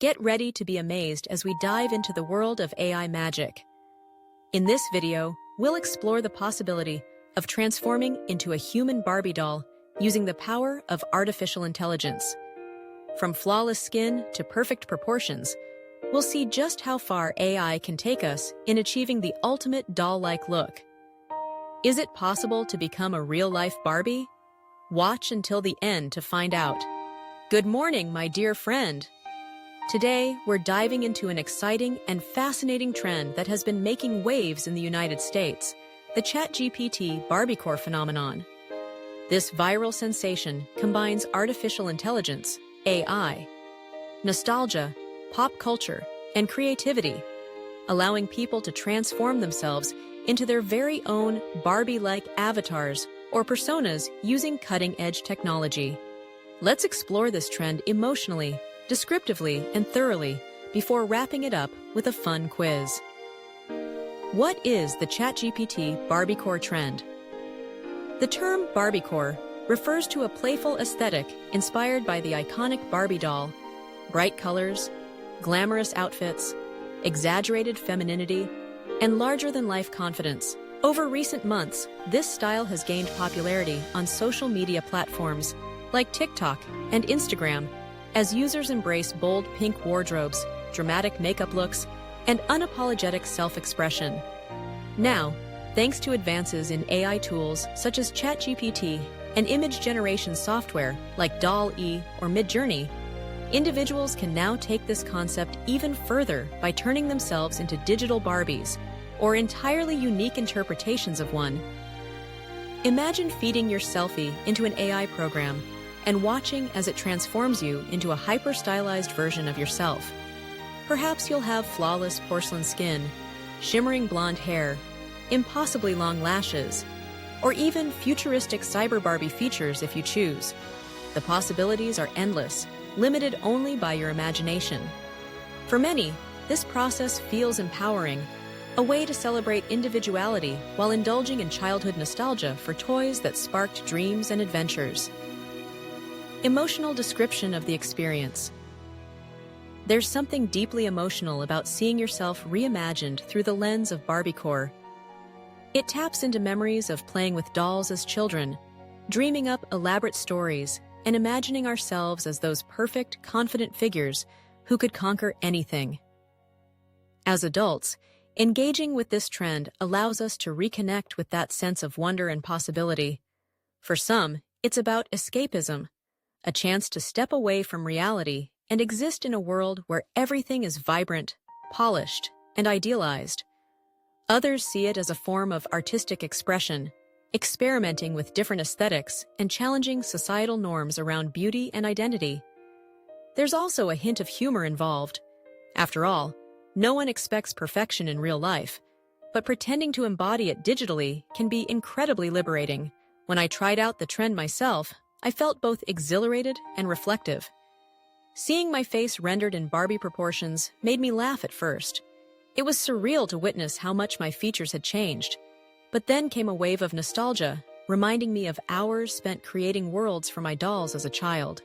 Get ready to be amazed as we dive into the world of AI magic. In this video, we'll explore the possibility of transforming into a human Barbie doll using the power of artificial intelligence. From flawless skin to perfect proportions, we'll see just how far AI can take us in achieving the ultimate doll-like look. Is it possible to become a real-life Barbie? Watch until the end to find out. Good morning, my dear friend. Today, we're diving into an exciting and fascinating trend that has been making waves in the United States, the ChatGPT Barbiecore phenomenon. This viral sensation combines artificial intelligence, AI, nostalgia, pop culture, and creativity, allowing people to transform themselves into their very own Barbie-like avatars or personas using cutting-edge technology. Let's explore this trend emotionally, descriptively, and thoroughly before wrapping it up with a fun quiz. What is the ChatGPT Barbiecore trend? The term Barbiecore refers to a playful aesthetic inspired by the iconic Barbie doll. Bright colors, glamorous outfits, exaggerated femininity, and larger-than-life confidence. Over recent months, this style has gained popularity on social media platforms like TikTok and Instagram as users embrace bold pink wardrobes, dramatic makeup looks, and unapologetic self-expression. Now, thanks to advances in AI tools such as ChatGPT and image generation software like DALL-E or Midjourney, individuals can now take this concept even further by turning themselves into digital Barbies or entirely unique interpretations of one. Imagine feeding your selfie into an AI program and watching as it transforms you into a hyper-stylized version of yourself. Perhaps you'll have flawless porcelain skin, shimmering blonde hair, impossibly long lashes, or even futuristic cyber-Barbie features if you choose. The possibilities are endless, limited only by your imagination. For many, this process feels empowering, a way to celebrate individuality while indulging in childhood nostalgia for toys that sparked dreams and adventures. Emotional description of the experience. There's something deeply emotional about seeing yourself reimagined through the lens of Barbiecore. It taps into memories of playing with dolls as children, dreaming up elaborate stories, and imagining ourselves as those perfect, confident figures who could conquer anything. As adults, engaging with this trend allows us to reconnect with that sense of wonder and possibility. For some, it's about escapism, a chance to step away from reality and exist in a world where everything is vibrant, polished, and idealized. Others see it as a form of artistic expression, experimenting with different aesthetics and challenging societal norms around beauty and identity. There's also a hint of humor involved. After all, no one expects perfection in real life, but pretending to embody it digitally can be incredibly liberating. When I tried out the trend myself, I felt both exhilarated and reflective. Seeing my face rendered in Barbie proportions made me laugh at first. It was surreal to witness how much my features had changed. But then came a wave of nostalgia, reminding me of hours spent creating worlds for my dolls as a child.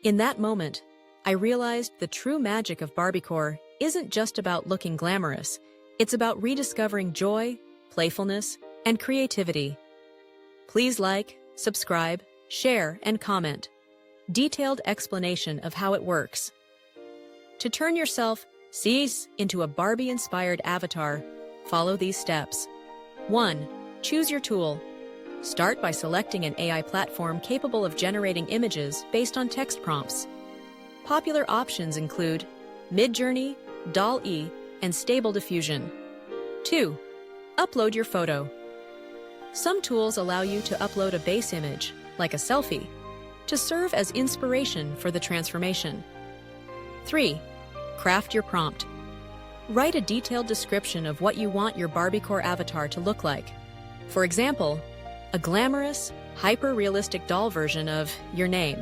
In that moment, I realized the true magic of Barbiecore isn't just about looking glamorous. It's about rediscovering joy, playfulness, and creativity. Please like, subscribe, share, and comment. Detailed explanation of how it works. To turn yourself into a Barbie-inspired avatar, follow these steps. 1. Choose your tool. Start by selecting an AI platform capable of generating images based on text prompts. Popular options include Midjourney, DALL-E, and Stable Diffusion. 2. Upload your photo. Some tools allow you to upload a base image, like a selfie, to serve as inspiration for the transformation. 3. Craft your prompt. Write a detailed description of what you want your Barbiecore avatar to look like. For example, a glamorous, hyper-realistic doll version of your name,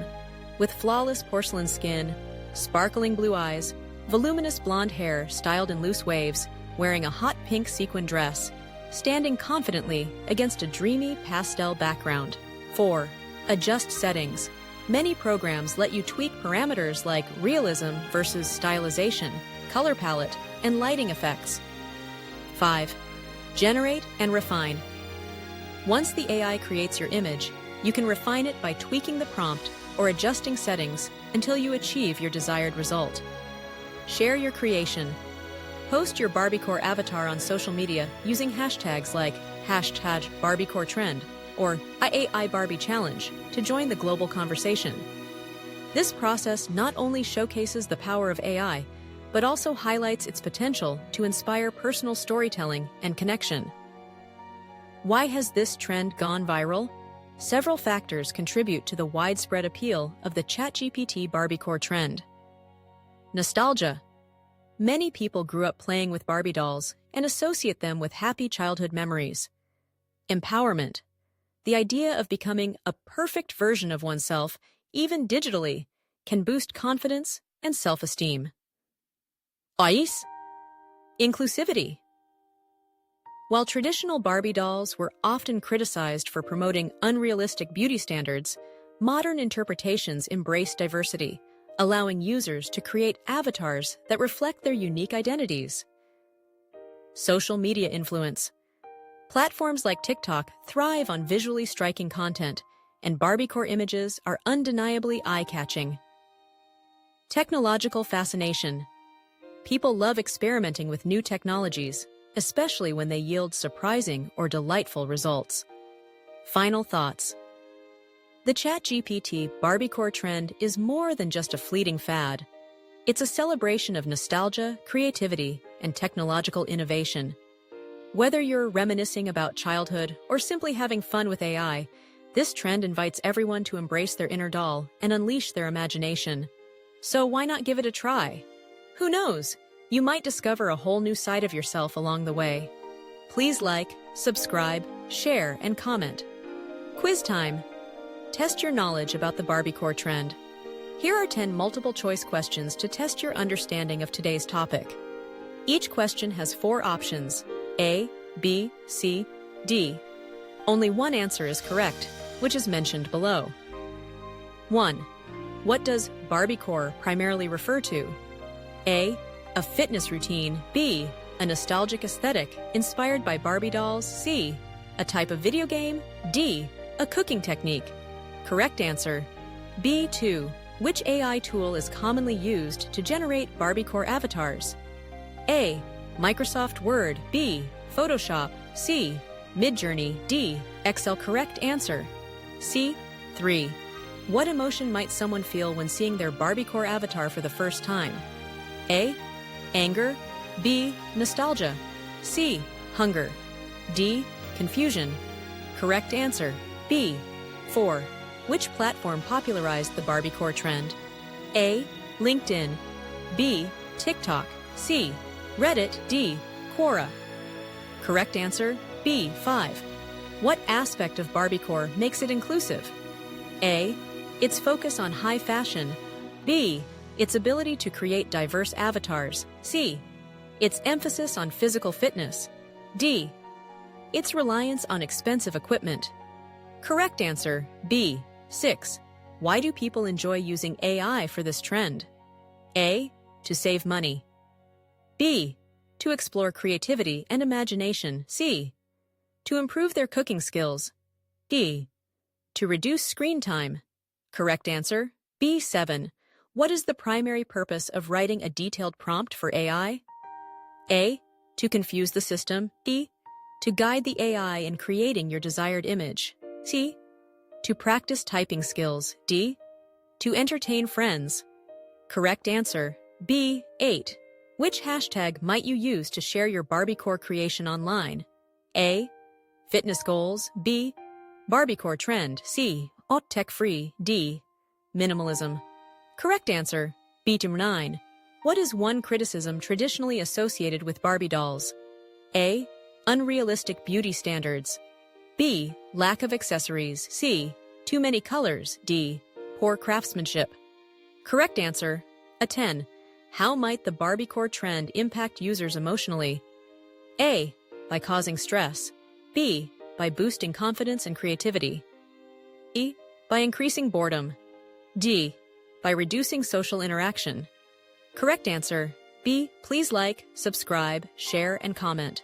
with flawless porcelain skin, sparkling blue eyes, voluminous blonde hair styled in loose waves, wearing a hot pink sequin dress, standing confidently against a dreamy pastel background. 4. Adjust settings. Many programs let you tweak parameters like realism versus stylization, color palette, and lighting effects. 5. Generate and refine. Once the AI creates your image, you can refine it by tweaking the prompt or adjusting settings until you achieve your desired result. Share your creation. Post your Barbiecore avatar on social media using hashtags like #Barbiecore or #IAIBarbieChallenge to join the global conversation. This process not only showcases the power of AI, but also highlights its potential to inspire personal storytelling and connection. Why has this trend gone viral? Several factors contribute to the widespread appeal of the ChatGPT Barbiecore trend. Nostalgia. Many people grew up playing with Barbie dolls and associate them with happy childhood memories. Empowerment. The idea of becoming a perfect version of oneself, even digitally, can boost confidence and self-esteem. Ice. Inclusivity. While traditional Barbie dolls were often criticized for promoting unrealistic beauty standards, modern interpretations embrace diversity, allowing users to create avatars that reflect their unique identities. Social media influence. Platforms like TikTok thrive on visually striking content, and Barbiecore images are undeniably eye-catching. Technological fascination. People love experimenting with new technologies, especially when they yield surprising or delightful results. Final thoughts. The ChatGPT Barbiecore trend is more than just a fleeting fad. It's a celebration of nostalgia, creativity, and technological innovation. Whether you're reminiscing about childhood or simply having fun with AI, this trend invites everyone to embrace their inner doll and unleash their imagination. So why not give it a try? Who knows? You might discover a whole new side of yourself along the way. Please like, subscribe, share, and comment. Quiz time. Test your knowledge about the Barbiecore trend. Here are 10 multiple-choice questions to test your understanding of today's topic. Each question has 4 options: A, B, C, D. Only one answer is correct, which is mentioned below. 1. What does Barbiecore primarily refer to? A. A fitness routine. B. A nostalgic aesthetic inspired by Barbie dolls. C. A type of video game. D. A cooking technique. Correct answer: B. 2. Which AI tool is commonly used to generate Barbiecore avatars? A. Microsoft Word. B. Photoshop. C. Midjourney. D. Excel. Correct answer: C. 3. What emotion might someone feel when seeing their Barbiecore avatar for the first time? A. Anger. B. Nostalgia. C. Hunger. D. Confusion. Correct answer: B. 4. Which platform popularized the Barbiecore trend? A. LinkedIn. B. TikTok. C. Reddit. D. Quora. Correct answer: B. 5. What aspect of Barbiecore makes it inclusive? A. Its focus on high fashion. B. Its ability to create diverse avatars. C. Its emphasis on physical fitness. D. Its reliance on expensive equipment. Correct answer: B. 6. Why do people enjoy using AI for this trend? A. To save money. B. To explore creativity and imagination. C. To improve their cooking skills. D. To reduce screen time. Correct answer: B. 7. What is the primary purpose of writing a detailed prompt for AI? A. To confuse the system. B. To guide the AI in creating your desired image. C. To practice typing skills. D. To entertain friends. Correct answer: B. 8. Which hashtag might you use to share your Barbiecore creation online? A. Fitness goals. B. Barbiecore trend. C. Tech-free. D. Minimalism. Correct answer: B. 9. What is one criticism traditionally associated with Barbie dolls? A. Unrealistic beauty standards. B. Lack of accessories. C. Too many colors. D. Poor craftsmanship. Correct answer: a 10. How might the Barbiecore trend impact users emotionally? A. By causing stress. B. By boosting confidence and creativity. C. By increasing boredom. D. By reducing social interaction. Correct answer, B. Please like, subscribe, share, and comment.